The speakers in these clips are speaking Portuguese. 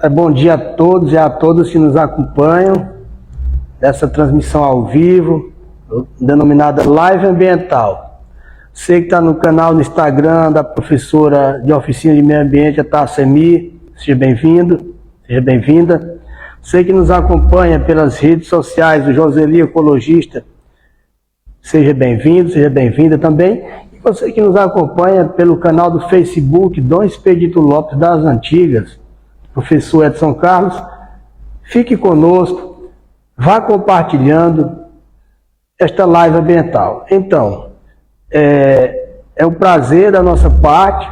Bom dia a todos e a todas que nos acompanham dessa transmissão ao vivo, denominada Live Ambiental. Você que está no canal no Instagram da professora de Oficina de Meio Ambiente, a Tarsemi, seja bem-vindo, seja bem-vinda. Você que nos acompanha pelas redes sociais do Joseli Ecologista, seja bem-vindo, seja bem-vinda também. E você que nos acompanha pelo canal do Facebook Dom Expedito Lopes das Antigas, professor Edson Carlos, fique conosco, vá compartilhando esta live ambiental. Então, é um prazer da nossa parte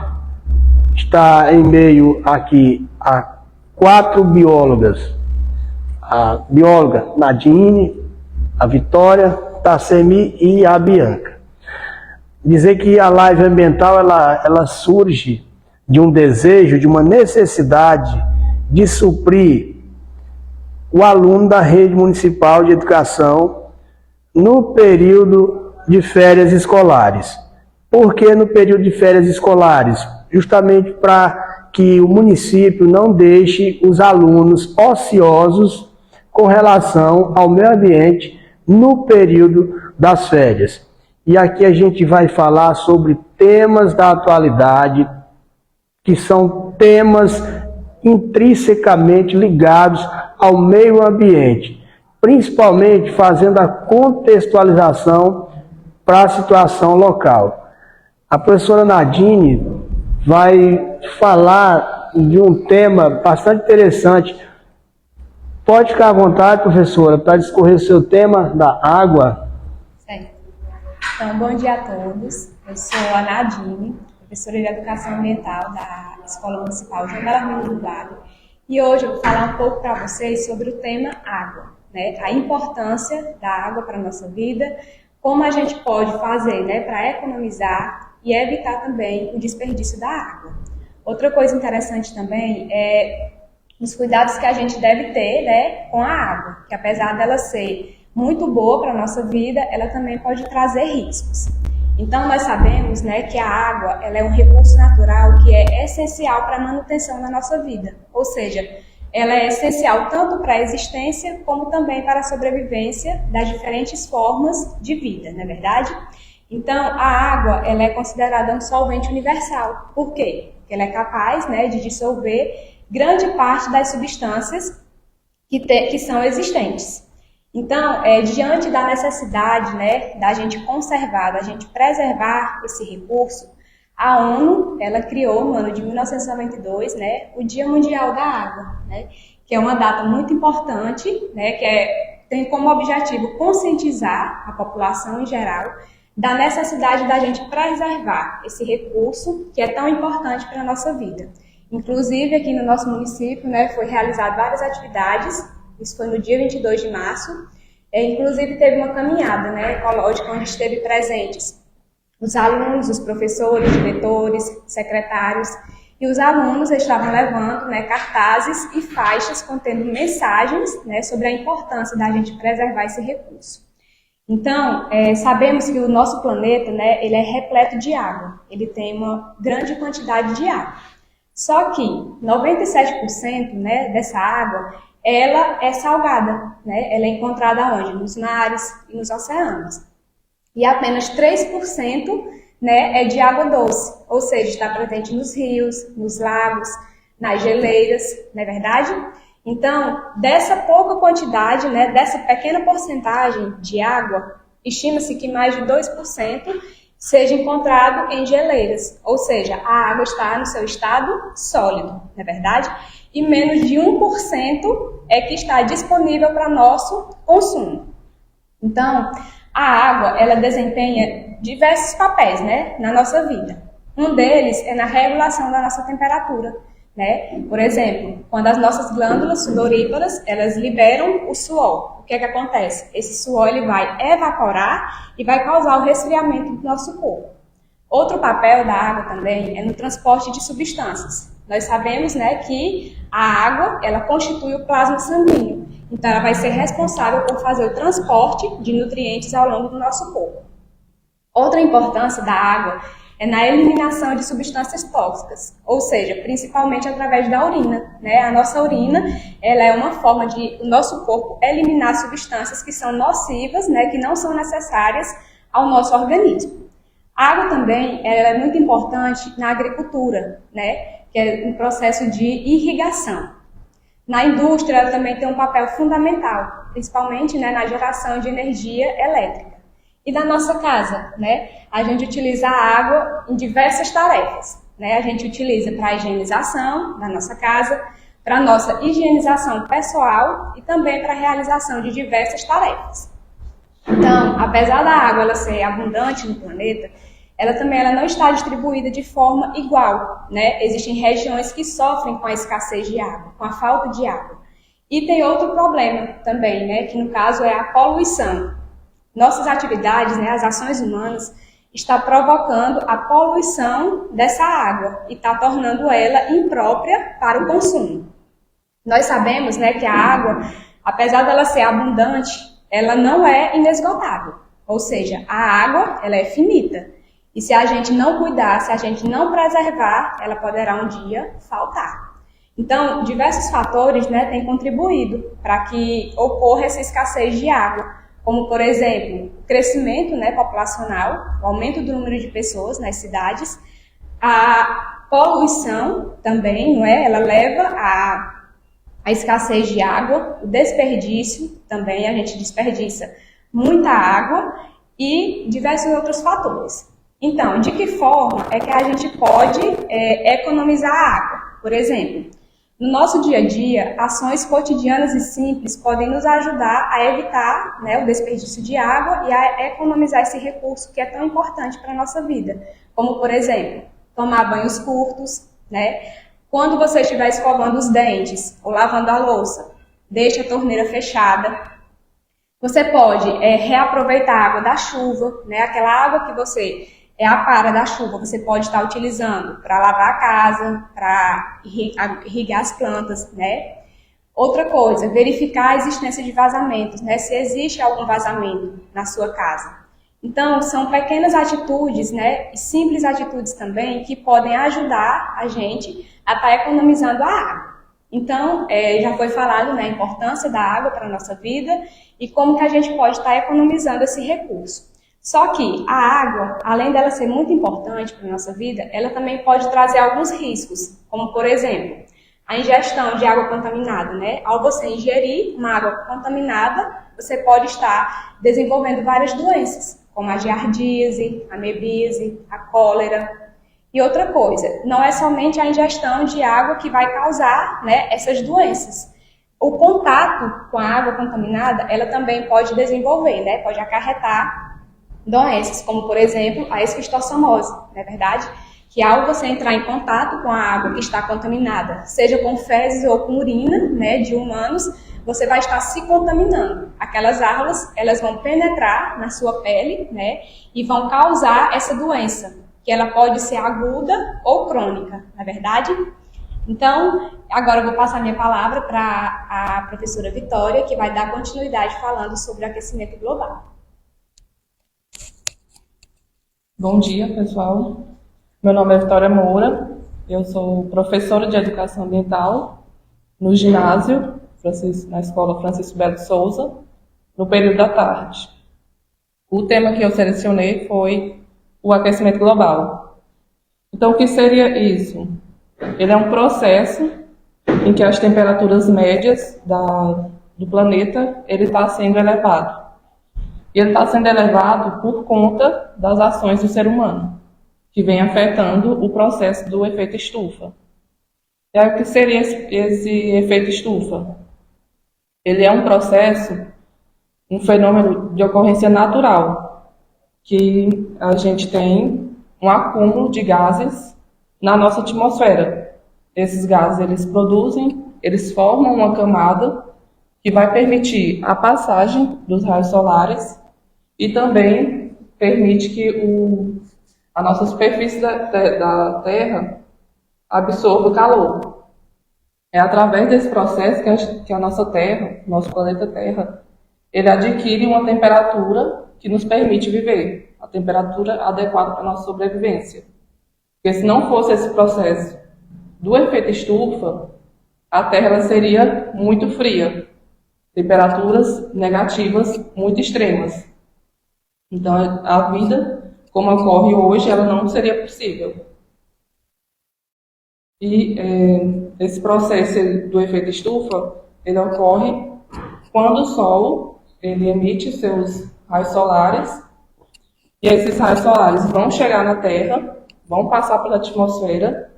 estar em meio aqui a 4 biólogas, a bióloga Nadine, a Vitória, Tarsemi e a Bianca. Dizer que a live ambiental ela surge de um desejo, de uma necessidade de suprir o aluno da rede municipal de educação no período de férias escolares. Por que no período de férias escolares? Justamente para que o município não deixe os alunos ociosos com relação ao meio ambiente no período das férias. E aqui a gente vai falar sobre temas da atualidade, que são temas intrinsecamente ligados ao meio ambiente, principalmente fazendo a contextualização para a situação local. A professora Nadine vai falar de um tema bastante interessante. Pode ficar à vontade, professora, para discorrer o seu tema da água. Certo. Então, bom dia a todos. Eu sou a Nadine, professora de Educação Ambiental da Escola Municipal João Bellarmino do Vale. E hoje eu vou falar um pouco para vocês sobre o tema água, né? A importância da água para a nossa vida, como a gente pode fazer, né, para economizar e evitar também o desperdício da água. Outra coisa interessante também é os cuidados que a gente deve ter, né, com a água, que apesar dela ser muito boa para a nossa vida, ela também pode trazer riscos. Então, nós sabemos, né, que a água ela é um recurso natural que é essencial para a manutenção da nossa vida. Ou seja, ela é essencial tanto para a existência como também para a sobrevivência das diferentes formas de vida, não é verdade? Então, a água ela é considerada um solvente universal. Por quê? Porque ela é capaz, né, de dissolver grande parte das substâncias que são existentes. Então, diante da necessidade, né, da gente conservar, da gente preservar esse recurso, a ONU ela criou no ano de 1992, né, o Dia Mundial da Água, né, que é uma data muito importante, né, que tem como objetivo conscientizar a população em geral da necessidade da gente preservar esse recurso que é tão importante para a nossa vida. Inclusive, aqui no nosso município, né, foi realizado várias atividades. Isso foi no dia 22 de março. Inclusive, teve uma caminhada, né, ecológica, onde esteve presentes os alunos, os professores, diretores, secretários. E os alunos estavam levando, né, cartazes e faixas contendo mensagens, né, sobre a importância da gente preservar esse recurso. Então, sabemos que o nosso planeta, né, ele é repleto de água. Ele tem uma grande quantidade de água. Só que 97%, né, dessa água ela é salgada, né? Ela é encontrada onde? Nos mares e nos oceanos. E apenas 3%, né, é de água doce, ou seja, está presente nos rios, nos lagos, nas geleiras, não é verdade? Então, dessa pouca quantidade, né, dessa pequena porcentagem de água, estima-se que mais de 2% seja encontrado em geleiras, ou seja, a água está no seu estado sólido, não é verdade? E menos de 1% é que está disponível para nosso consumo. Então, a água, ela desempenha diversos papéis, né, na nossa vida. Um deles é na regulação da nossa temperatura, né? Por exemplo, quando as nossas glândulas sudoríparas, elas liberam o suor, o que é que acontece? Esse suor ele vai evaporar e vai causar o resfriamento do nosso corpo. Outro papel da água também é no transporte de substâncias. Nós sabemos, né, que a água ela constitui o plasma sanguíneo, então ela vai ser responsável por fazer o transporte de nutrientes ao longo do nosso corpo. Outra importância da água é na eliminação de substâncias tóxicas, ou seja, principalmente através da urina, né? A nossa urina, ela é uma forma de o nosso corpo eliminar substâncias que são nocivas, né? Que não são necessárias ao nosso organismo. A água também ela é muito importante na agricultura, né? Que é um processo de irrigação. Na indústria, ela também tem um papel fundamental, principalmente, né, na geração de energia elétrica. E na nossa casa, né, a gente utiliza a água em diversas tarefas. Né? A gente utiliza para a higienização da nossa casa, para a nossa higienização pessoal e também para a realização de diversas tarefas. Então, apesar da água ela ser abundante no planeta, ela não está distribuída de forma igual, né? Existem regiões que sofrem com a escassez de água, com a falta de água. E tem outro problema também, né? Que no caso é a poluição. Nossas atividades, né, as ações humanas, está provocando a poluição dessa água e está tornando ela imprópria para o consumo. Nós sabemos, né, que a água, apesar dela ser abundante, ela não é inesgotável. Ou seja, a água ela é finita. E se a gente não cuidar, se a gente não preservar, ela poderá um dia faltar. Então, diversos fatores, né, têm contribuído para que ocorra essa escassez de água. Como, por exemplo, o crescimento, né, populacional, o aumento do número de pessoas nas cidades, a poluição também, não é? Ela leva a escassez de água, o desperdício também, a gente desperdiça muita água e diversos outros fatores. Então, de que forma é que a gente pode economizar água? Por exemplo, no nosso dia a dia, ações cotidianas e simples podem nos ajudar a evitar, né, o desperdício de água e a economizar esse recurso que é tão importante para a nossa vida. Como, por exemplo, tomar banhos curtos, né? Quando você estiver escovando os dentes ou lavando a louça, deixe a torneira fechada. Você pode reaproveitar a água da chuva, né? Aquela água que você apara da chuva, você pode estar utilizando para lavar a casa, para irrigar as plantas, né? Outra coisa, verificar a existência de vazamentos, né? Se existe algum vazamento na sua casa. Então, são pequenas atitudes, né? E simples atitudes também que podem ajudar a gente a estar economizando a água. Então, já foi falado, né, a importância da água para a nossa vida e como que a gente pode estar economizando esse recurso. Só que a água, além dela ser muito importante para a nossa vida, ela também pode trazer alguns riscos, como, por exemplo, a ingestão de água contaminada, né? Ao você ingerir uma água contaminada, você pode estar desenvolvendo várias doenças, como a giardíase, a amebíase, a cólera. E outra coisa, não é somente a ingestão de água que vai causar, né, essas doenças. O contato com a água contaminada, ela também pode desenvolver, né? Pode acarretar doenças, como, por exemplo, a esquistossomose, não é verdade? Que ao você entrar em contato com a água que está contaminada, seja com fezes ou com urina, né, de humanos, você vai estar se contaminando. Aquelas águas, elas vão penetrar na sua pele, né, e vão causar essa doença, que ela pode ser aguda ou crônica, não é verdade? Então, agora eu vou passar minha palavra para a professora Vitória, que vai dar continuidade falando sobre o aquecimento global. Bom dia, pessoal. Meu nome é Vitória Moura, eu sou professora de Educação Ambiental no ginásio, na Escola Francisco Belo de Souza, no período da tarde. O tema que eu selecionei foi o aquecimento global. Então, o que seria isso? Ele é um processo em que as temperaturas médias do planeta está sendo elevado. E ele está sendo elevado por conta das ações do ser humano, que vem afetando o processo do efeito estufa. E aí, o que seria esse efeito estufa? Ele é um processo, um fenômeno de ocorrência natural, que a gente tem um acúmulo de gases na nossa atmosfera. Esses gases, eles formam uma camada que vai permitir a passagem dos raios solares e também permite que a nossa superfície da Terra absorva calor. É através desse processo que a nossa Terra, nosso planeta Terra, ele adquire uma temperatura que nos permite viver. a temperatura adequada para a nossa sobrevivência. Porque se não fosse esse processo do efeito estufa, a Terra ela seria muito fria, temperaturas negativas muito extremas. Então, a vida, como ocorre hoje, ela não seria possível. E esse processo do efeito estufa, ele ocorre quando o Sol ele emite seus raios solares, e esses raios solares vão chegar na Terra, vão passar pela atmosfera.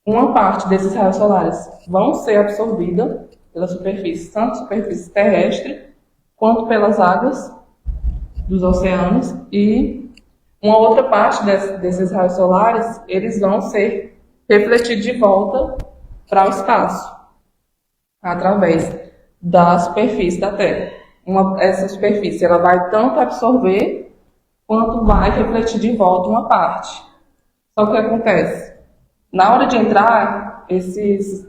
Uma parte desses raios solares vão ser absorvida pela superfície, tanto superfície terrestre, quanto pelas águas dos oceanos, e uma outra parte desses raios solares, eles vão ser refletidos de volta para o espaço, através da superfície da Terra. Essa superfície ela vai tanto absorver, quanto vai refletir de volta uma parte. Só que o que acontece? Na hora de entrar, esses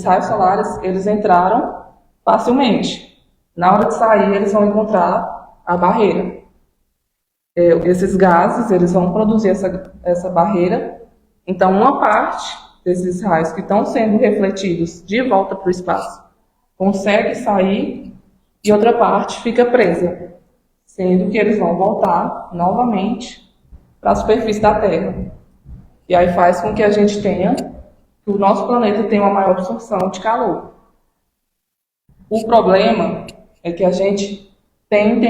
raios solares, eles entraram facilmente. Na hora de sair, eles vão encontrar a barreira. Esses gases, eles vão produzir essa barreira. Então, uma parte desses raios que estão sendo refletidos de volta para o espaço consegue sair e outra parte fica presa, sendo que eles vão voltar novamente para a superfície da Terra. E aí faz com que a gente tenha, que o nosso planeta tenha uma maior absorção de calor. O problema é que a gente tem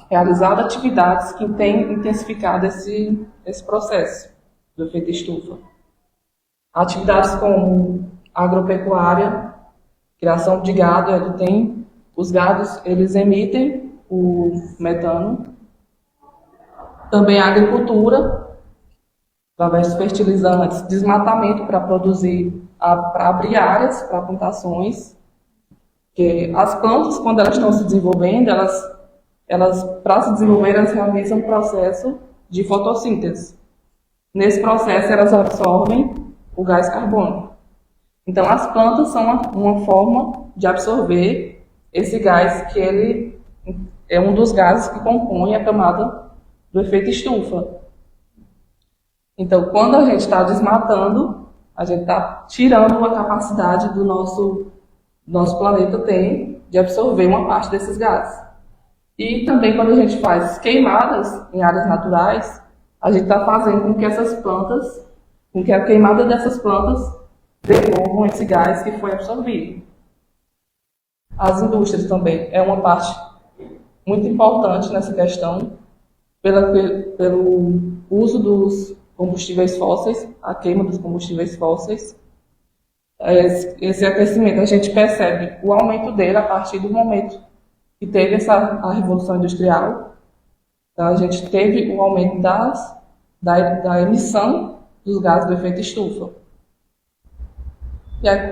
realizado atividades que têm intensificado esse processo do efeito estufa. Atividades como agropecuária, criação de gado, os gados eles emitem o metano. Também a agricultura, através de fertilizantes, desmatamento para abrir áreas para plantações. Porque as plantas, quando elas estão se desenvolvendo, elas para se desenvolver, elas realizam um processo de fotossíntese. Nesse processo, elas absorvem o gás carbônico. Então, as plantas são uma forma de absorver esse gás, que ele é um dos gases que compõe a camada do efeito estufa. Então, quando a gente está desmatando, a gente está tirando a capacidade do nosso planeta tem de absorver uma parte desses gases. E também quando a gente faz queimadas em áreas naturais, a gente está fazendo com que a queimada dessas plantas devolvam esse gás que foi absorvido. As indústrias também é uma parte muito importante nessa questão, pelo uso dos combustíveis fósseis, a queima dos combustíveis fósseis. Esse aquecimento, a gente percebe o aumento dele a partir do momento que teve a Revolução Industrial. Então, a gente teve o aumento da emissão dos gases do efeito estufa. E aí,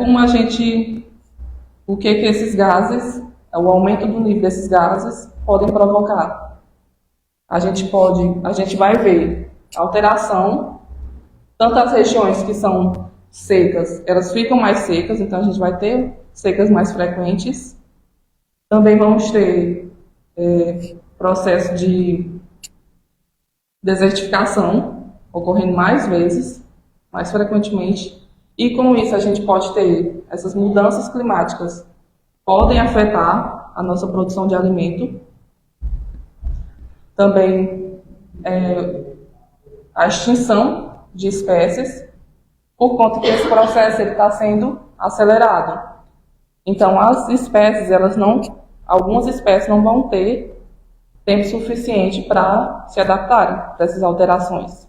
o que esses gases, o aumento do nível desses gases podem provocar? A gente vai ver alteração, tanto as regiões que são secas, elas ficam mais secas, então a gente vai ter secas mais frequentes. Também vamos ter processo de desertificação ocorrendo mais vezes, mais frequentemente, e com isso a gente pode ter essas mudanças climáticas, podem afetar a nossa produção de alimento. Também a extinção de espécies, por conta que esse processo está sendo acelerado. Então, as espécies, algumas espécies não vão ter tempo suficiente para se adaptarem para essas alterações.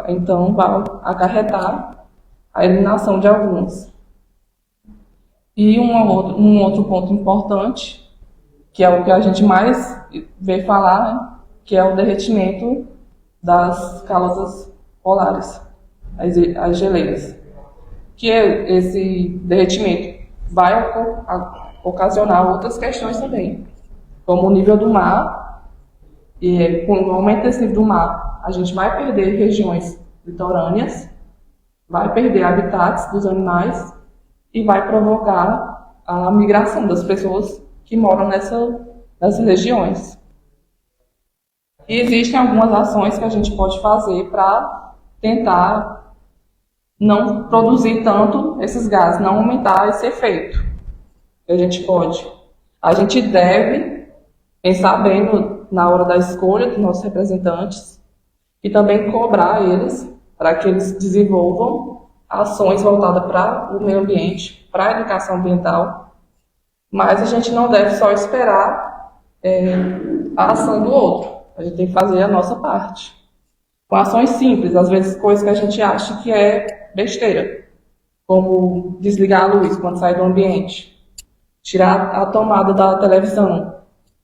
Então, vai acarretar a eliminação de algumas. E um outro ponto importante, que é o que a gente mais vê falar, né, que é o derretimento das calotas polares, as geleiras. Que esse derretimento vai ocasionar outras questões também, como o nível do mar. E com o aumento desse nível do mar, a gente vai perder regiões litorâneas, vai perder habitats dos animais e vai provocar a migração das pessoas que moram nessas regiões. E existem algumas ações que a gente pode fazer para tentar não produzir tanto esses gases, não aumentar esse efeito. Que a gente deve pensar bem na hora da escolha dos nossos representantes e também cobrar eles para que eles desenvolvam ações voltadas para o meio ambiente, para a educação ambiental. Mas a gente não deve só esperar a ação do outro. A gente tem que fazer a nossa parte. Com ações simples, às vezes coisas que a gente acha que é besteira, como desligar a luz quando sai do ambiente, tirar a tomada da televisão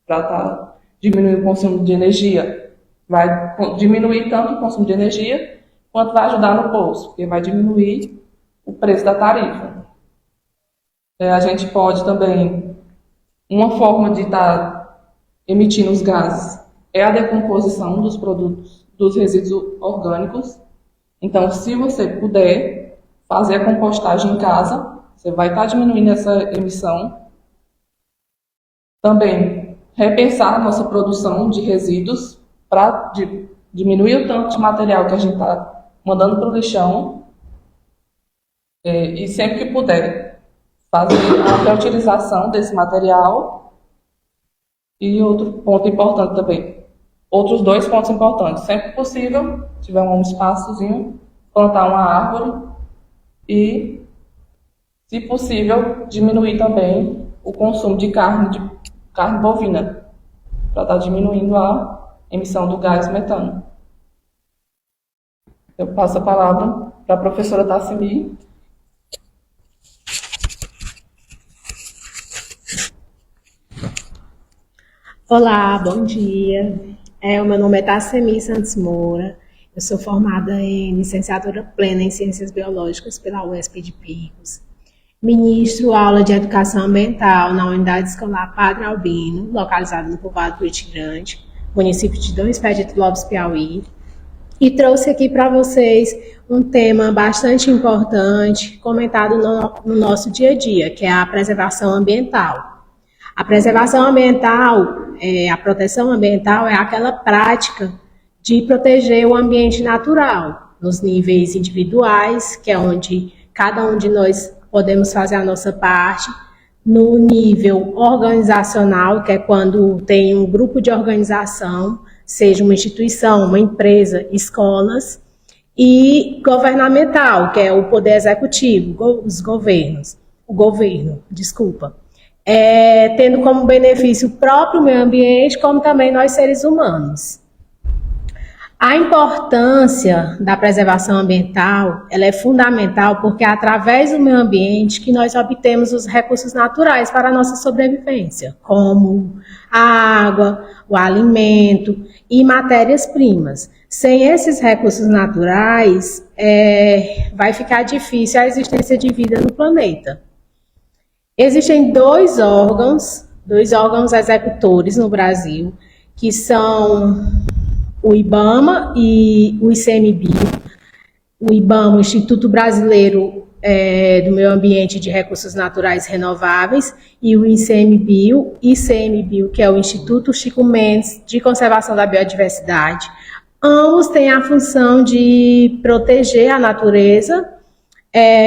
para diminuir o consumo de energia. Vai diminuir tanto o consumo de energia quanto vai ajudar no bolso, porque vai diminuir o preço da tarifa. A gente pode também, uma forma de estar emitindo os gases é a decomposição dos produtos, dos resíduos orgânicos. Então, se você puder fazer a compostagem em casa, você vai estar diminuindo essa emissão. Também, repensar a nossa produção de resíduos para diminuir o tanto de material que a gente está mandando para o lixão. E sempre que puder, fazer a reutilização desse material. E outro ponto importante também, outros 2 pontos importantes. Sempre que possível, se tiver um espaçozinho, plantar uma árvore e, se possível, diminuir também o consumo de carne bovina, para estar diminuindo a emissão do gás metano. Eu passo a palavra para a professora Tassimi. Olá, bom dia. O meu nome é Tassimi Santos Moura. Eu sou formada em licenciatura plena em Ciências Biológicas pela UESP de Picos. Ministro aula de Educação Ambiental na Unidade Escolar Padre Albino, localizada no povoado Buriti Grande, município de Dom Expedito Lopes, Piauí. E trouxe aqui para vocês um tema bastante importante, comentado no nosso dia a dia, que é a preservação ambiental. A preservação ambiental, a proteção ambiental é aquela prática de proteger o ambiente natural, nos níveis individuais, que é onde cada um de nós podemos fazer a nossa parte, no nível organizacional, que é quando tem um grupo de organização, seja uma instituição, uma empresa, escolas, e governamental, que é o poder executivo, os governos, tendo como benefício o próprio meio ambiente, como também nós seres humanos. A importância da preservação ambiental, ela é fundamental porque é através do meio ambiente que nós obtemos os recursos naturais para a nossa sobrevivência, como a água, o alimento e matérias-primas. Sem esses recursos naturais, vai ficar difícil a existência de vida no planeta. Existem dois órgãos executores no Brasil, que são o IBAMA e o ICMBio. O IBAMA, o Instituto Brasileiro do Meio Ambiente e de Recursos Naturais Renováveis, e o ICMBio, que é o Instituto Chico Mendes de Conservação da Biodiversidade. Ambos têm a função de proteger a natureza,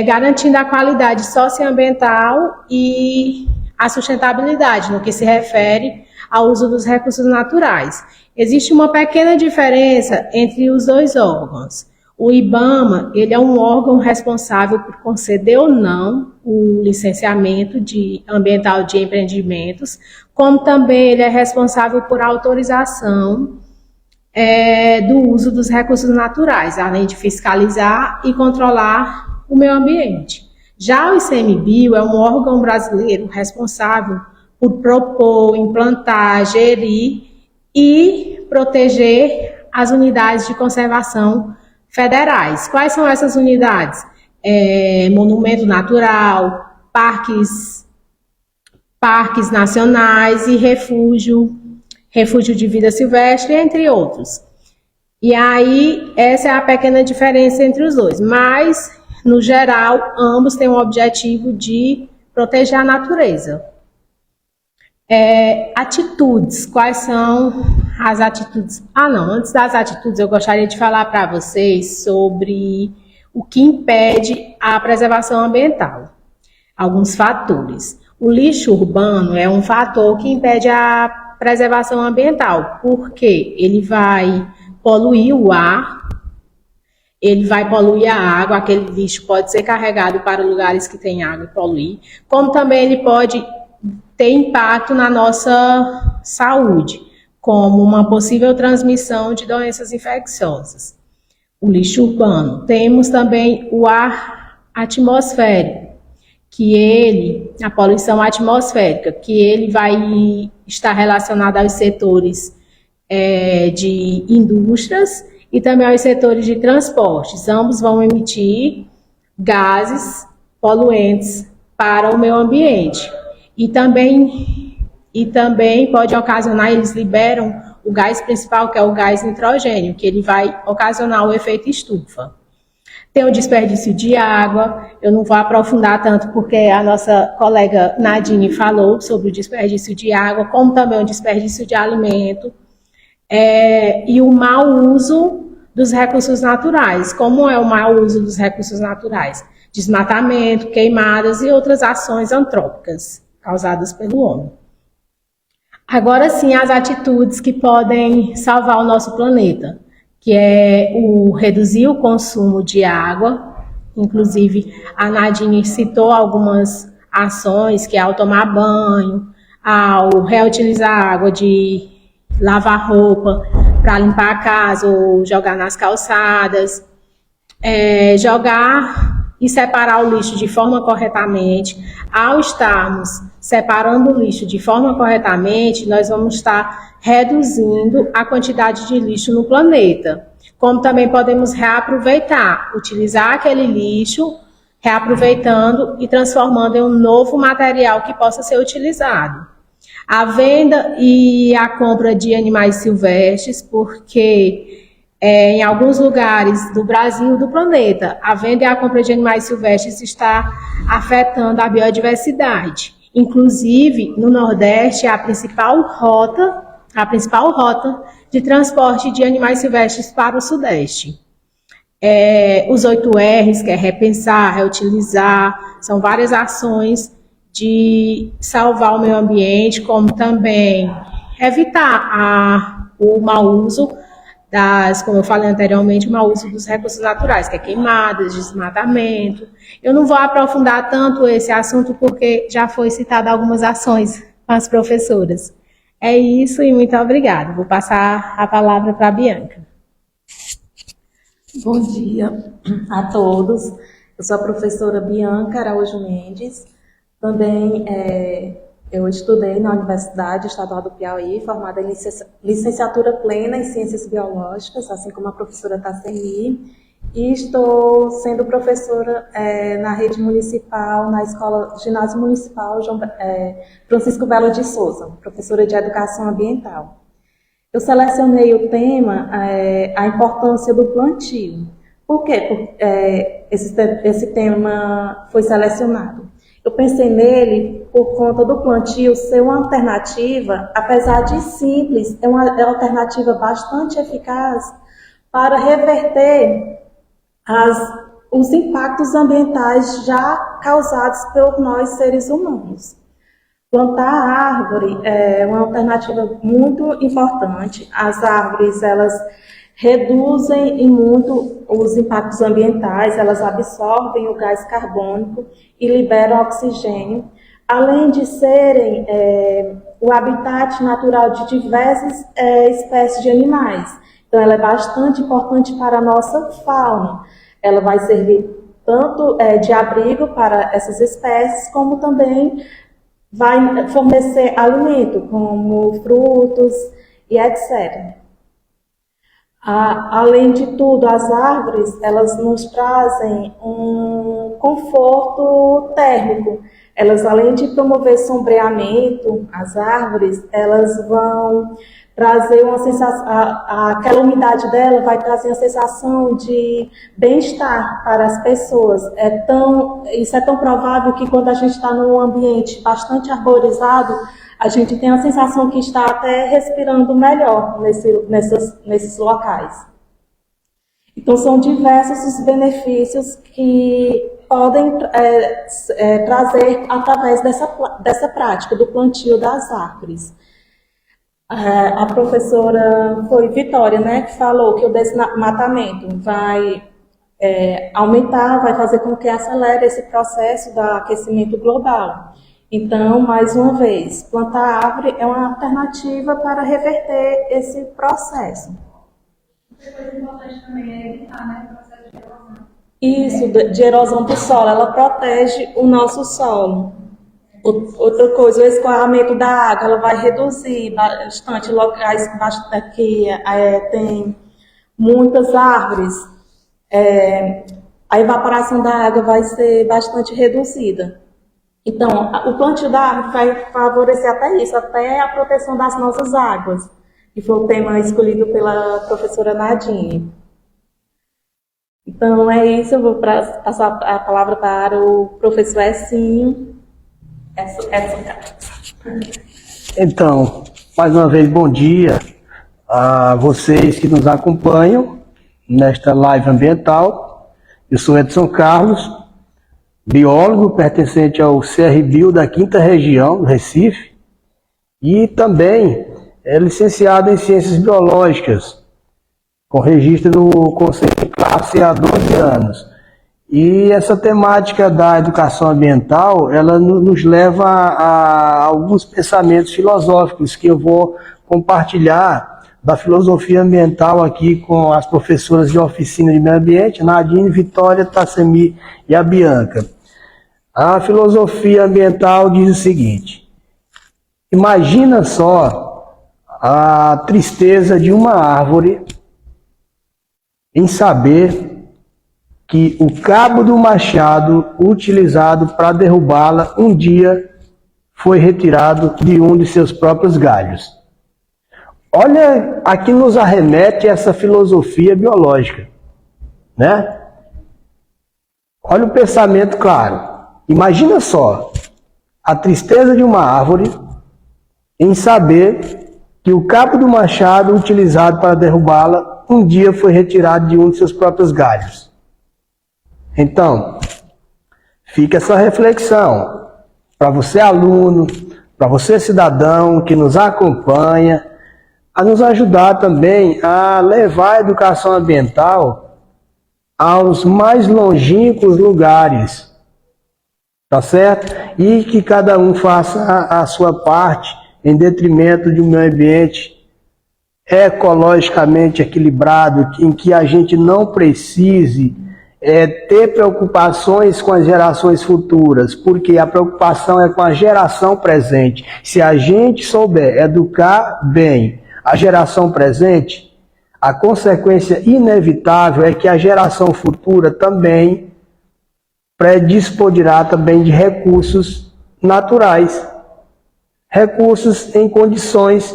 garantindo a qualidade socioambiental e a sustentabilidade no que se refere ao uso dos recursos naturais. Existe uma pequena diferença entre os dois órgãos. O IBAMA, ele é um órgão responsável por conceder ou não o licenciamento ambiental de empreendimentos, como também ele é responsável por autorização do uso dos recursos naturais, além de fiscalizar e controlar o meio ambiente. Já o ICMBio é um órgão brasileiro responsável por propor, implantar, gerir e proteger as unidades de conservação federais. Quais são essas unidades? Monumento natural, parques nacionais e refúgio de vida silvestre, entre outros. E aí, essa é a pequena diferença entre os dois. Mas, no geral, ambos têm o objetivo de proteger a natureza. Atitudes. Quais são as atitudes. Antes das atitudes, eu gostaria de falar para vocês sobre o que impede a preservação ambiental. Alguns fatores. O lixo urbano é um fator que impede a preservação ambiental, porque ele vai poluir o ar, ele vai poluir a água, aquele lixo pode ser carregado para lugares que tem água e poluir, como também ele pode ter impacto na nossa saúde, como uma possível transmissão de doenças infecciosas. O lixo urbano. Temos também o ar atmosférico, a poluição atmosférica, que ele vai estar relacionado aos setores de indústrias e também aos setores de transportes. Ambos vão emitir gases poluentes para o meio ambiente. E também pode ocasionar, eles liberam o gás principal, que é o gás nitrogênio, que ele vai ocasionar o efeito estufa. Tem o desperdício de água, eu não vou aprofundar tanto porque a nossa colega Nadine falou sobre o desperdício de água, como também o desperdício de alimento, e o mau uso dos recursos naturais. Como é o mau uso dos recursos naturais? Desmatamento, queimadas e outras ações antrópicas causadas pelo homem. Agora sim, as atitudes que podem salvar o nosso planeta, que é o reduzir o consumo de água. Inclusive, a Nadine citou algumas ações, que é ao tomar banho, ao reutilizar a água de lavar roupa para limpar a casa ou jogar nas calçadas, jogar e separar o lixo de forma corretamente. Ao estarmos separando o lixo de forma corretamente, nós vamos estar reduzindo a quantidade de lixo no planeta. Como também podemos reaproveitar, utilizar aquele lixo, reaproveitando e transformando em um novo material que possa ser utilizado. A venda e a compra de animais silvestres, porque em alguns lugares do Brasil e do planeta, a venda e a compra de animais silvestres está afetando a biodiversidade. Inclusive, no Nordeste, a principal rota de transporte de animais silvestres para o Sudeste. Os 8 R's, que é repensar, reutilizar, são várias ações de salvar o meio ambiente, como também evitar o mau uso como eu falei anteriormente, o mau uso dos recursos naturais, que é queimadas, desmatamento. Eu não vou aprofundar tanto esse assunto porque já foi citado algumas ações com as professoras. É isso e muito obrigada. Vou passar a palavra para a Bianca. Bom dia a todos. Eu sou a professora Bianca Araújo Mendes. Também eu estudei na Universidade Estadual do Piauí, formada em licenciatura plena em Ciências Biológicas, assim como a professora Tassemi, e estou sendo professora na rede municipal, na escola Ginásio Municipal Francisco Belo de Souza, professora de Educação Ambiental. Eu selecionei o tema, a importância do plantio. Por que esse tema foi selecionado? Eu pensei nele por conta do plantio ser uma alternativa, apesar de simples, é uma alternativa bastante eficaz para reverter os impactos ambientais já causados por nós seres humanos. Plantar árvore é uma alternativa muito importante. As árvores, elas reduzem em muito os impactos ambientais, elas absorvem o gás carbônico e liberam oxigênio, além de serem o habitat natural de diversas espécies de animais. Então, ela é bastante importante para a nossa fauna. Ela vai servir tanto de abrigo para essas espécies, como também vai fornecer alimento, como frutos e etc. Além de tudo, as árvores, elas nos trazem um conforto térmico. Elas, além de promover sombreamento, as árvores, elas vão trazer uma sensação, aquela umidade dela vai trazer uma sensação de bem-estar para as pessoas. Isso é tão provável que quando a gente está num ambiente bastante arborizado, a gente tem a sensação que está até respirando melhor nesses locais. Então, são diversos os benefícios que podem trazer através dessa prática do plantio das árvores. A professora foi Vitória, né, que falou que o desmatamento vai aumentar, vai fazer com que acelere esse processo do aquecimento global. Então, mais uma vez, plantar árvore é uma alternativa para reverter esse processo. Outra coisa importante também é evitar, né, o processo de erosão. Isso, de erosão do solo, ela protege o nosso solo. Outra coisa, o escoamento da água, ela vai reduzir bastante locais que tem muitas árvores. A evaporação da água vai ser bastante reduzida. Então, o plantio da árvore vai favorecer até isso, até a proteção das nossas águas, que foi o tema escolhido pela professora Nadine. Então, é isso, eu vou passar a palavra para o professor Essinho. Então, mais uma vez, bom dia a vocês que nos acompanham nesta live ambiental. Eu sou Edson Carlos, biólogo pertencente ao CRBio da 5ª Região do Recife e também é licenciado em Ciências Biológicas, com registro no Conselho de Classe há 12 anos. E essa temática da educação ambiental, ela nos leva a alguns pensamentos filosóficos que eu vou compartilhar da filosofia ambiental aqui com as professoras de oficina de meio ambiente, Nadine, Vitória, Tassemi e a Bianca. A filosofia ambiental diz o seguinte: imagina só a tristeza de uma árvore em saber que o cabo do machado utilizado para derrubá-la um dia foi retirado de um de seus próprios galhos. Olha a que nos arremete essa filosofia biológica, né? Olha o pensamento claro. Imagina só a tristeza de uma árvore em saber que o cabo do machado utilizado para derrubá-la um dia foi retirado de um de seus próprios galhos. Então, fica essa reflexão para você aluno, para você cidadão que nos acompanha, a nos ajudar também a levar a educação ambiental aos mais longínquos lugares, tá certo? E que cada um faça a sua parte em detrimento de um meio ambiente ecologicamente equilibrado, em que a gente não precise ter preocupações com as gerações futuras, porque a preocupação é com a geração presente. Se a gente souber educar bem a geração presente, a consequência inevitável é que a geração futura também predisporá também de recursos naturais, recursos em condições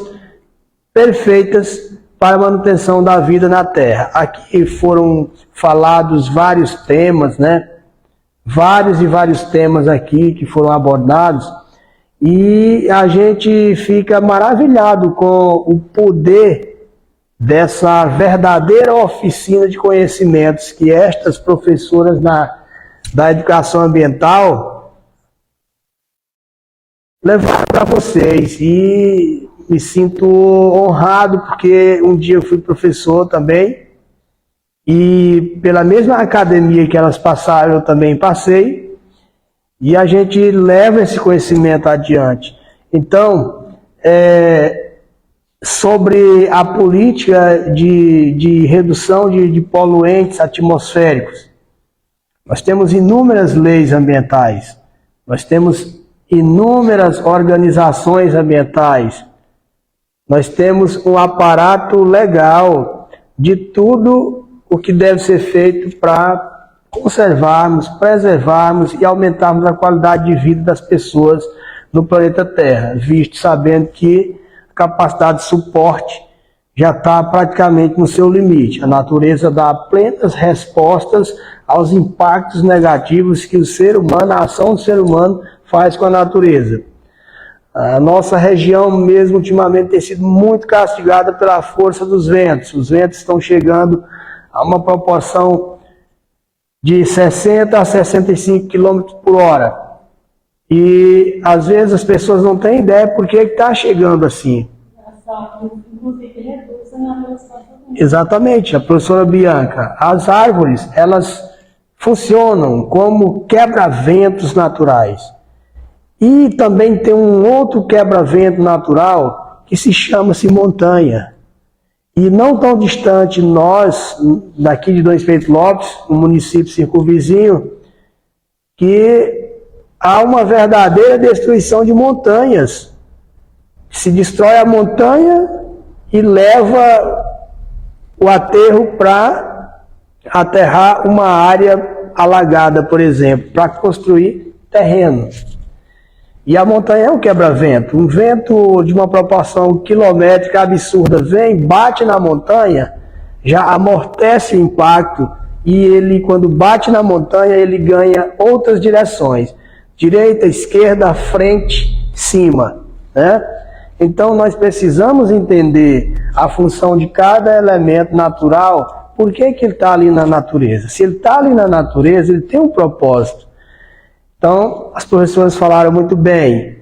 perfeitas para a manutenção da vida na Terra. Aqui foram falados vários temas, né? Vários temas aqui que foram abordados, e a gente fica maravilhado com o poder dessa verdadeira oficina de conhecimentos que estas professoras da educação ambiental levaram para vocês. E me sinto honrado porque um dia eu fui professor também, e pela mesma academia que elas passaram eu também passei, e a gente leva esse conhecimento adiante. Então, sobre a política de redução de poluentes atmosféricos, nós temos inúmeras leis ambientais, nós temos inúmeras organizações ambientais, nós temos um aparato legal de tudo o que deve ser feito para conservarmos, preservarmos e aumentarmos a qualidade de vida das pessoas no planeta Terra, visto sabendo que a capacidade de suporte já está praticamente no seu limite. A natureza dá plenas respostas aos impactos negativos que o ser humano, a ação do ser humano faz com a natureza. A nossa região mesmo ultimamente tem sido muito castigada pela força dos ventos. Os ventos estão chegando a uma proporção de 60 a 65 km por hora. E às vezes as pessoas não têm ideia por que está chegando assim. Exatamente, a professora Bianca. As árvores, elas funcionam como quebra-ventos naturais. E também tem um outro quebra-vento natural que se chama-se montanha. E não tão distante nós, daqui de Dom Espírito Lopes, no município circunvizinho, que há uma verdadeira destruição de montanhas. Se destrói a montanha e leva o aterro para aterrar uma área alagada, por exemplo, para construir terreno. E a montanha é um quebra-vento. Um vento de uma proporção quilométrica absurda vem, bate na montanha, já amortece o impacto, e ele, quando bate na montanha, ele ganha outras direções. Direita, esquerda, frente, cima, né? Então nós precisamos entender a função de cada elemento natural. Por que que ele está ali na natureza? Se ele está ali na natureza, ele tem um propósito. Então, as professoras falaram muito bem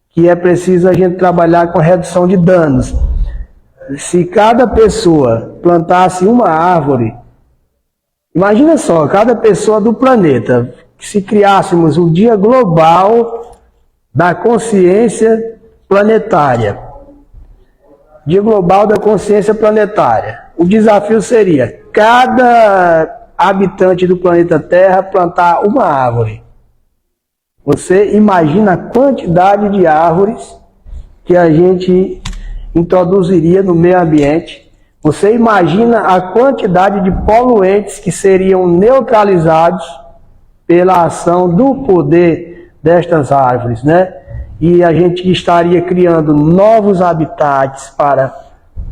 que é preciso a gente trabalhar com a redução de danos. Se cada pessoa plantasse uma árvore, imagina só, cada pessoa do planeta, se criássemos um dia global da consciência planetária, dia global da consciência planetária, o desafio seria cada habitante do planeta Terra plantar uma árvore. Você imagina a quantidade de árvores que a gente introduziria no meio ambiente. Você imagina a quantidade de poluentes que seriam neutralizados pela ação do poder destas árvores, né? E a gente estaria criando novos habitats para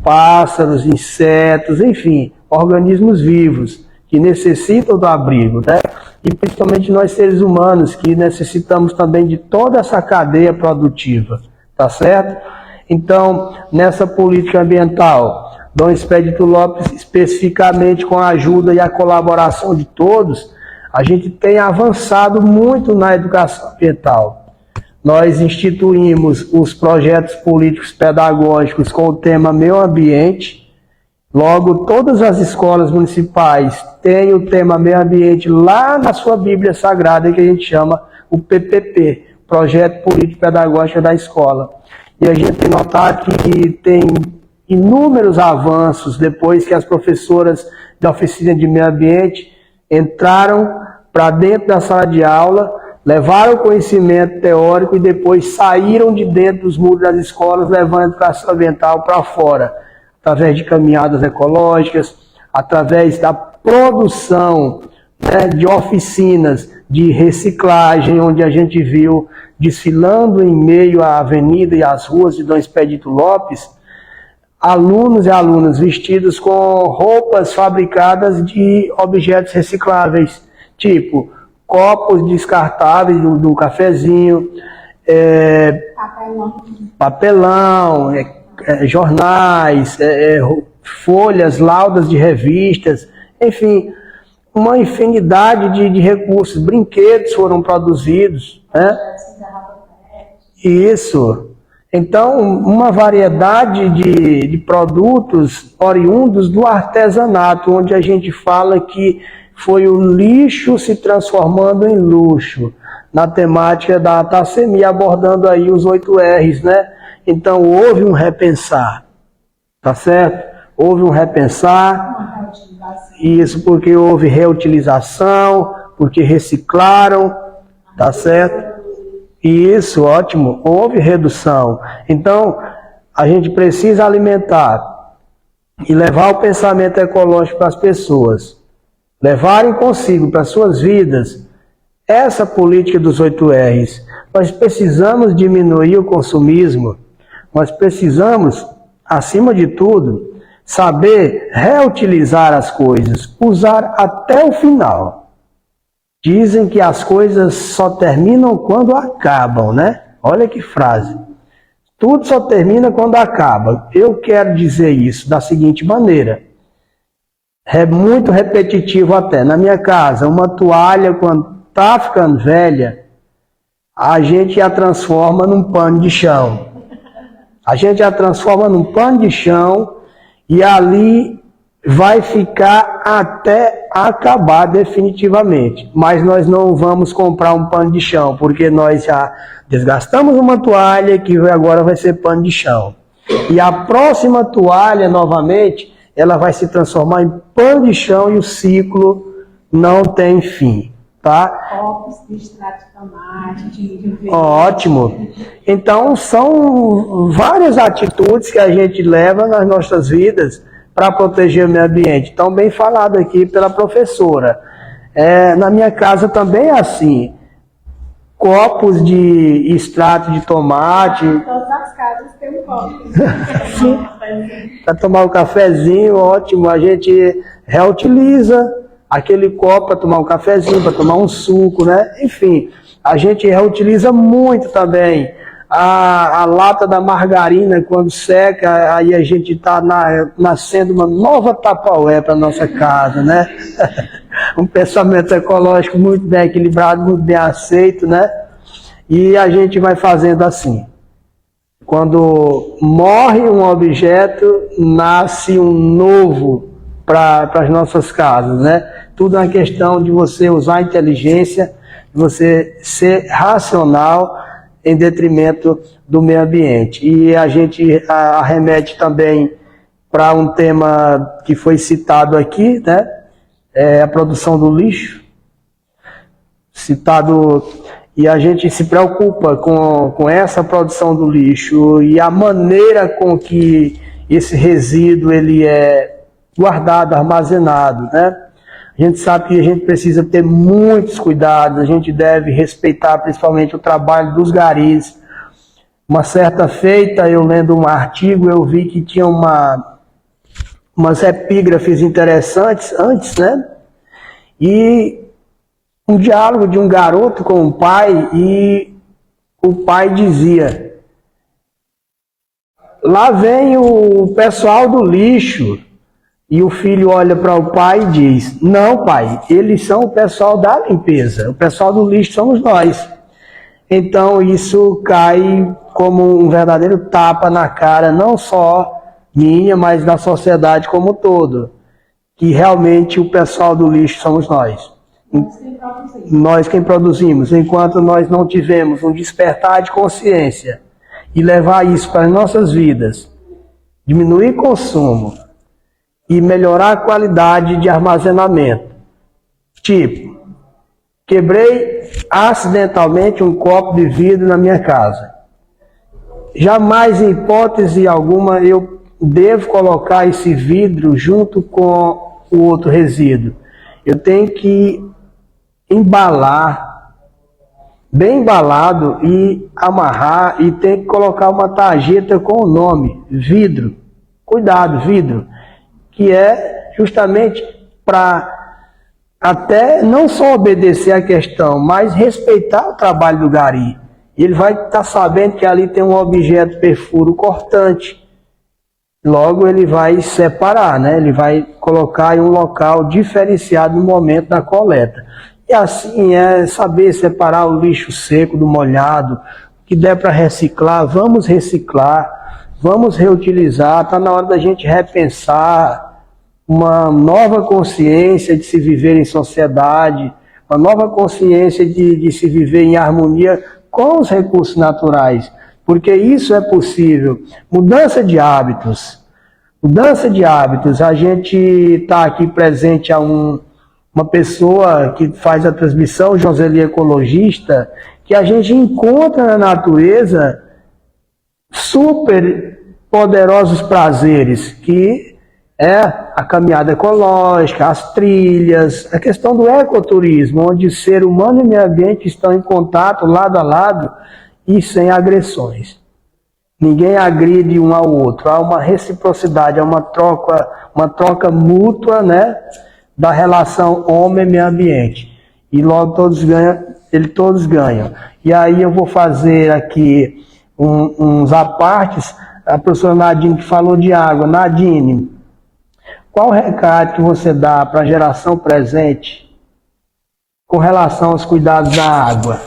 pássaros, insetos, enfim, organismos vivos que necessitam do abrigo, né? E principalmente nós seres humanos, que necessitamos também de toda essa cadeia produtiva, tá certo? Então, nessa política ambiental, Dom Expedito Lopes, especificamente com a ajuda e a colaboração de todos, a gente tem avançado muito na educação ambiental. Nós instituímos os projetos políticos pedagógicos com o tema meio ambiente. Logo, todas as escolas municipais têm o tema meio ambiente lá na sua Bíblia Sagrada, que a gente chama o PPP, Projeto Político Pedagógico da Escola. E a gente tem notado que tem inúmeros avanços depois que as professoras da oficina de meio ambiente entraram para dentro da sala de aula, levaram o conhecimento teórico e depois saíram de dentro dos muros das escolas, levando a educação ambiental para fora, através de caminhadas ecológicas, através da produção, né, de oficinas de reciclagem, onde a gente viu desfilando em meio à avenida e às ruas de Dom Expedito Lopes, alunos e alunas vestidos com roupas fabricadas de objetos recicláveis, tipo copos descartáveis do cafezinho, papelão, jornais, folhas, laudas de revistas, enfim, uma infinidade de recursos. Brinquedos foram produzidos, né? Isso. Então, uma variedade de produtos oriundos do artesanato, onde a gente fala que foi o lixo se transformando em luxo, na temática da tassemia, abordando aí os 8 R's, né? Então, houve um repensar, tá certo? Houve um repensar, isso porque houve reutilização, porque reciclaram, tá certo? Isso, ótimo, houve redução. Então, a gente precisa alimentar e levar o pensamento ecológico para as pessoas, levarem consigo para as suas vidas essa política dos 8 R's. Nós precisamos diminuir o consumismo, nós precisamos, acima de tudo, saber reutilizar as coisas, usar até o final. Dizem que as coisas só terminam quando acabam, né? Olha que frase. Tudo só termina quando acaba. Eu quero dizer isso da seguinte maneira. É muito repetitivo até. Na minha casa, uma toalha, quando está ficando velha, a gente a transforma num pano de chão. A gente a transforma num pano de chão e ali vai ficar até acabar definitivamente. Mas nós não vamos comprar um pano de chão, porque nós já desgastamos uma toalha que agora vai ser pano de chão. E a próxima toalha, novamente, ela vai se transformar em pano de chão e o ciclo não tem fim, tá? Copos de extrato de tomate, de Ótimo. Então, são várias atitudes que a gente leva nas nossas vidas para proteger o meio ambiente. Então, bem falado aqui pela professora. Na minha casa também é assim. Copos de extrato de tomate. Todas as casas têm um copo. Para tomar um cafezinho, ótimo. A gente reutiliza aquele copo para tomar um cafezinho, para tomar um suco, né? Enfim, a gente reutiliza muito também. A lata da margarina, quando seca, aí a gente está nascendo uma nova Tupperware para nossa casa, né? Um pensamento ecológico muito bem equilibrado, muito bem aceito, né? E a gente vai fazendo assim. Quando morre um objeto, nasce um novo para as nossas casas, né? Tudo é uma questão de você usar a inteligência, de você ser racional em detrimento do meio ambiente. E a gente arremete também para um tema que foi citado aqui, né? A produção do lixo. Citado, e a gente se preocupa com essa produção do lixo e a maneira com que esse resíduo ele é guardado, armazenado, né? A gente sabe que a gente precisa ter muitos cuidados, a gente deve respeitar principalmente o trabalho dos garis. Uma certa feita, eu lendo um artigo, eu vi que tinha umas epígrafes interessantes antes, né? E um diálogo de um garoto com o pai, e o pai dizia: lá vem o pessoal do lixo. E o filho olha para o pai e diz: não, pai, eles são o pessoal da limpeza, o pessoal do lixo somos nós. Então isso cai como um verdadeiro tapa na cara, não só minha, mas da sociedade como um todo, que realmente o pessoal do lixo somos nós. Nós quem produzimos. Enquanto nós não tivemos um despertar de consciência e levar isso para as nossas vidas, diminuir consumo e melhorar a qualidade de armazenamento. Tipo, quebrei acidentalmente um copo de vidro na minha casa. Jamais, em hipótese alguma, eu devo colocar esse vidro junto com o outro resíduo. Eu tenho que embalar, bem embalado, e amarrar, e tenho que colocar uma tarjeta com o nome, vidro. Cuidado, vidro. Que é justamente para até não só obedecer à questão, mas respeitar o trabalho do gari. Ele vai estar sabendo que ali tem um objeto perfuro cortante. Logo ele vai separar, né? Ele vai colocar em um local diferenciado no momento da coleta. E assim é saber separar o lixo seco do molhado. O que der para reciclar, vamos reciclar, vamos reutilizar. Está na hora da gente repensar uma nova consciência de se viver em sociedade, uma nova consciência de se viver em harmonia com os recursos naturais, porque isso é possível. Mudança de hábitos. Mudança de hábitos. A gente está aqui presente a uma pessoa que faz a transmissão, Joseli Ecologista, que a gente encontra na natureza super poderosos prazeres, que é a caminhada ecológica, as trilhas, a questão do ecoturismo, onde ser humano e meio ambiente estão em contato, lado a lado, e sem agressões. Ninguém agride um ao outro, há uma reciprocidade, há uma troca mútua, né, da relação homem e meio ambiente. E logo todos ganham. E aí eu vou fazer aqui uns apartes, a professora Nadine que falou de água. Nadine, qual o recado que você dá para a geração presente com relação aos cuidados da água?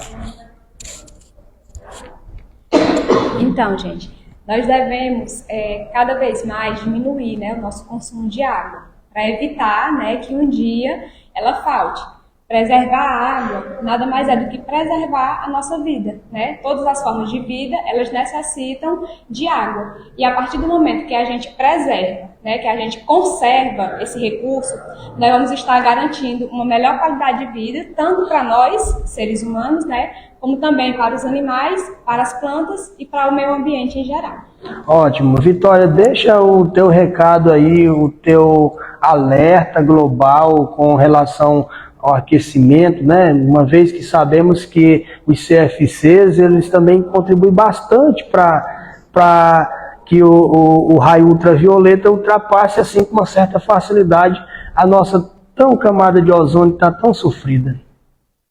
Então, gente, nós devemos cada vez mais diminuir, né, o nosso consumo de água, para evitar, né, que um dia ela falte. Preservar a água nada mais é do que preservar a nossa vida, né? Todas as formas de vida, elas necessitam de água. E a partir do momento que a gente preserva, né, que a gente conserva esse recurso, nós vamos estar garantindo uma melhor qualidade de vida, tanto para nós, seres humanos, né, como também para os animais, para as plantas e para o meio ambiente em geral. Ótimo. Vitória, deixa o teu recado aí, o teu alerta global com relação ao aquecimento, né? Uma vez que sabemos que os CFCs, eles também contribuem bastante para que o raio ultravioleta ultrapasse assim com uma certa facilidade a nossa tão camada de ozônio que está tão sofrida.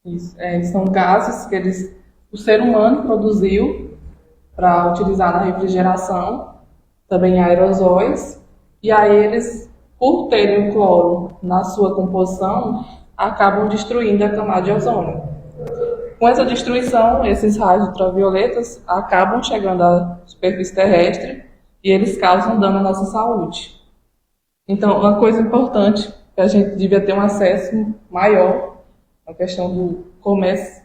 Isso, são gases que o ser humano produziu para utilizar na refrigeração, também aerosóis, e aí eles, por terem o cloro na sua composição, acabam destruindo a camada de ozônio. Com essa destruição, esses raios ultravioletas acabam chegando à superfície terrestre e eles causam dano à nossa saúde. Então, uma coisa importante que a gente devia ter um acesso maior na questão do comércio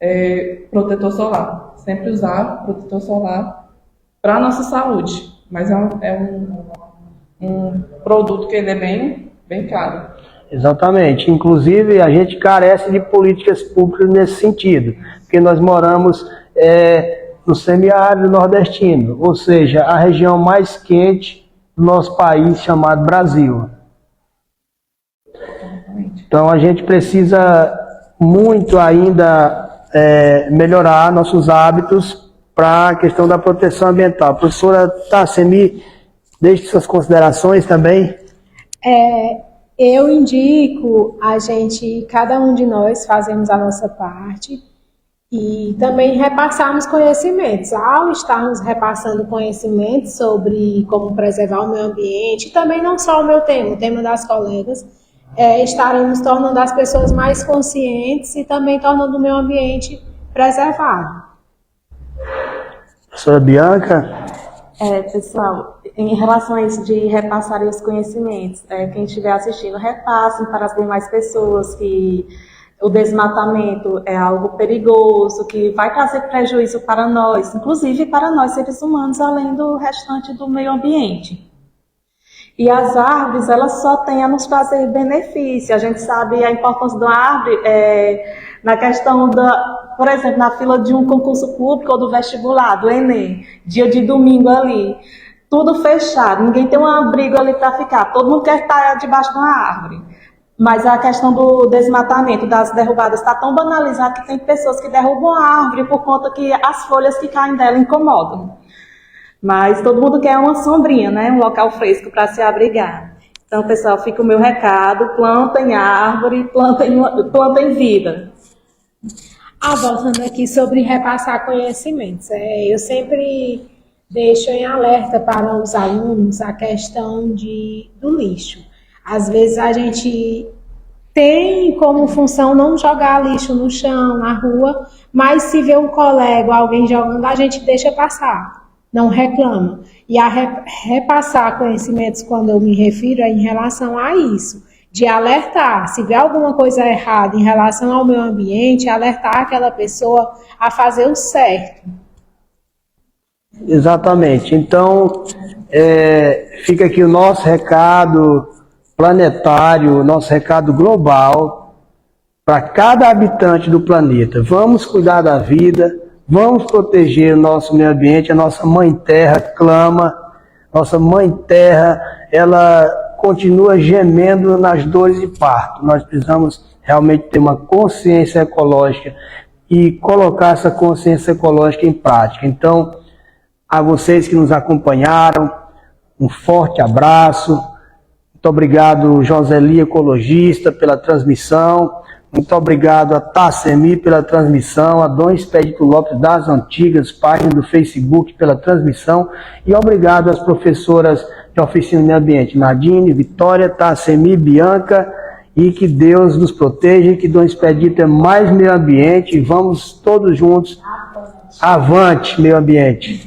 é protetor solar. Sempre usar protetor solar para a nossa saúde, mas é um produto que ele é bem caro. Exatamente. Inclusive, a gente carece de políticas públicas nesse sentido, porque nós moramos no semiárido nordestino, ou seja, a região mais quente do nosso país, chamado Brasil. Então, a gente precisa muito ainda melhorar nossos hábitos para a questão da proteção ambiental. Professora Tassemi, deixe suas considerações também. Eu indico cada um de nós fazemos a nossa parte e também repassarmos conhecimentos. Ao estarmos repassando conhecimentos sobre como preservar o meio ambiente, e também não só o tema das colegas, estaremos tornando as pessoas mais conscientes e também tornando o meio ambiente preservado. Professora Bianca? Pessoal, em relação a isso de repassar os conhecimentos, quem estiver assistindo, repassem para as demais pessoas que o desmatamento é algo perigoso, que vai trazer prejuízo para nós, inclusive para nós seres humanos, além do restante do meio ambiente. E as árvores, elas só têm a nos trazer benefício. A gente sabe a importância da árvore na questão por exemplo, na fila de um concurso público ou do vestibular, do Enem, dia de domingo ali, tudo fechado, ninguém tem um abrigo ali para ficar, todo mundo quer estar debaixo de uma árvore. Mas a questão do desmatamento, das derrubadas, está tão banalizada que tem pessoas que derrubam a árvore por conta que as folhas que caem dela incomodam. Mas todo mundo quer uma sombrinha, né? Um local fresco para se abrigar. Então, pessoal, fica o meu recado, plantem árvore, plantem vida. Voltando aqui sobre repassar conhecimentos, eu sempre deixo em alerta para os alunos a questão do lixo. Às vezes a gente tem como função não jogar lixo no chão, na rua, mas se vê um colega ou alguém jogando, a gente deixa passar, não reclama. E a repassar conhecimentos, quando eu me refiro, é em relação a isso. De alertar, se vê alguma coisa errada em relação ao meio ambiente, alertar aquela pessoa a fazer o certo. Exatamente. Então, fica aqui o nosso recado planetário, o nosso recado global para cada habitante do planeta. Vamos cuidar da vida, vamos proteger o nosso meio ambiente. A nossa Mãe Terra clama, nossa Mãe Terra, ela continua gemendo nas dores de parto. Nós precisamos realmente ter uma consciência ecológica e colocar essa consciência ecológica em prática. Então, a vocês que nos acompanharam, um forte abraço. Muito obrigado, Joseli Ecologista, pela transmissão. Muito obrigado a Tacemi pela transmissão, a Dom Expedito Lopes das Antigas, página do Facebook pela transmissão, e obrigado às professoras de Oficina do Meio Ambiente, Nadine, Vitória, Tacemi, Bianca, e que Deus nos proteja, que Dom Expedito é mais meio ambiente, e vamos todos juntos, avante meio ambiente.